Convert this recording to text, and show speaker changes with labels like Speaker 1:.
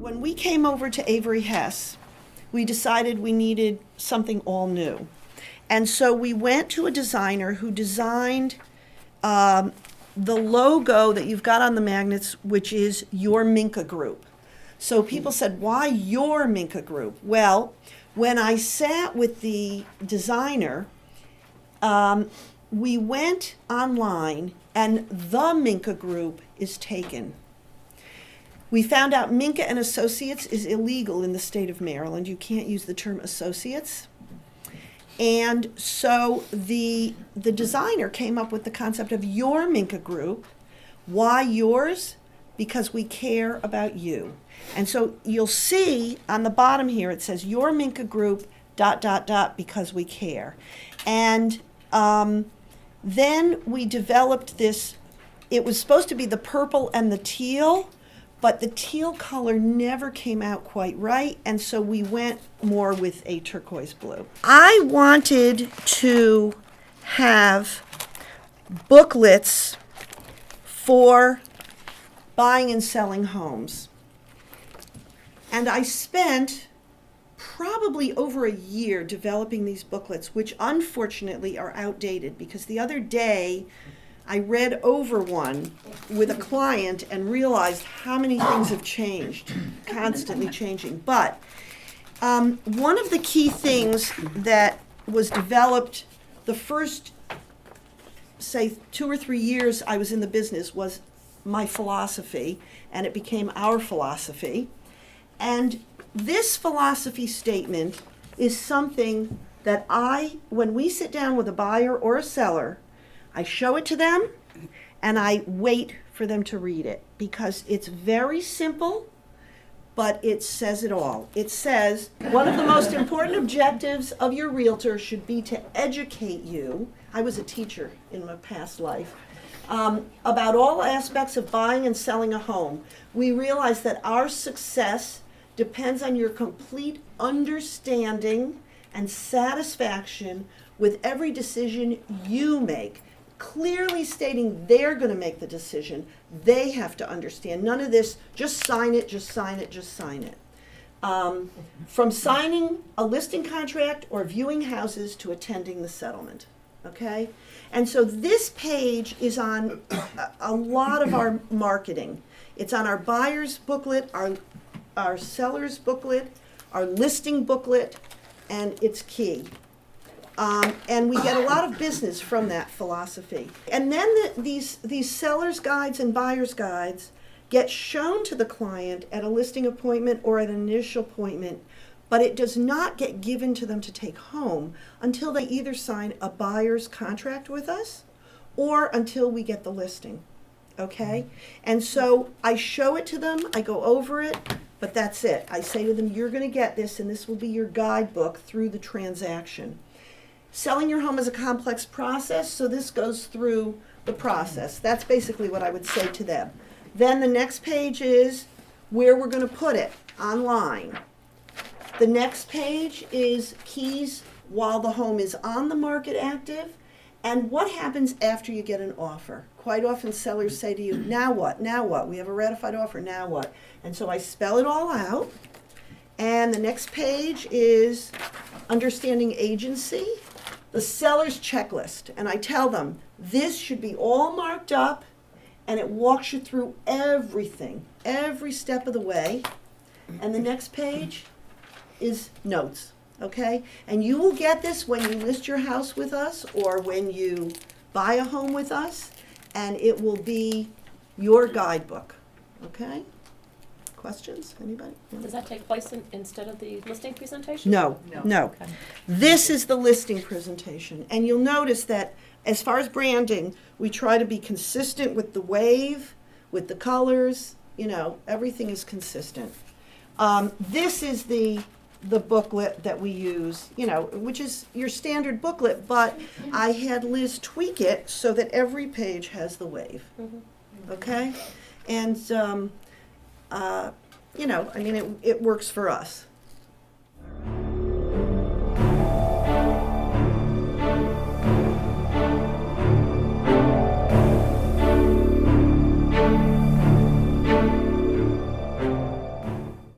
Speaker 1: When we came over to Avery-Hess, we decided we needed something all new. And so we went to a designer who designed the logo that you've got on the magnets, which is your Minka group. So people said, why your Minka group? Well, when I sat with the designer, we went online and the Minka group is taken. We found out Minka and Associates is illegal in the state of Maryland. You can't use the term associates. And so the designer came up with the concept of your Minka group. Why yours? Because we care about you. And so you'll see on the bottom here, it says your Minka group, ... because we care. And then we developed this. It was supposed to be the purple and the teal, but the teal color never came out quite right, and so we went more with a turquoise blue. I wanted to have booklets for buying and selling homes. And I spent probably over a year developing these booklets, which unfortunately are outdated, because the other day I read over one with a client and realized how many things have changed, constantly changing. But one of the key things that was developed the first, say, 2 or 3 years I was in the business was my philosophy, and it became our philosophy. And this philosophy statement is something that when we sit down with a buyer or a seller, I show it to them, and I wait for them to read it, because it's very simple, but it says it all. It says, one of the most important objectives of your realtor should be to educate you, I was a teacher in my past life, about all aspects of buying and selling a home. We realize that our success depends on your complete understanding and satisfaction with every decision you make. Clearly stating they're going to make the decision. They have to understand. None of this, just sign it, just sign it, just sign it. From signing a listing contract or viewing houses to attending the settlement. Okay? And so this page is on a lot of our marketing. It's on our buyer's booklet, our seller's booklet, our listing booklet, and it's key. And we get a lot of business from that philosophy. And then these seller's guides and buyer's guides get shown to the client at a listing appointment or at an initial appointment, but it does not get given to them to take home until they either sign a buyer's contract with us or until we get the listing. Okay? And so I show it to them, I go over it, but that's it. I say to them, you're going to get this, and this will be your guidebook through the transaction. Selling your home is a complex process, so this goes through the process. That's basically what I would say to them. Then the next page is where we're going to put it, online. The next page is keys while the home is on the market active, and what happens after you get an offer. Quite often sellers say to you, now what? Now what? We have a ratified offer, now what? And so I spell it all out. And the next page is understanding agency. The seller's checklist, and I tell them this should be all marked up, and it walks you through everything, every step of the way. And the next page is notes, okay? And you will get this when you list your house with us or when you buy a home with us, and it will be your guidebook, okay? Questions? Anybody?
Speaker 2: Does that take place instead of the listing presentation?
Speaker 1: No.
Speaker 2: Okay.
Speaker 1: This is the listing presentation. And you'll notice that as far as branding, we try to be consistent with the wave, with the colors, everything is consistent. This is the booklet that we use, which is your standard booklet, but I had Liz tweak it so that every page has the wave. Mm-hmm. Okay? And it works for us.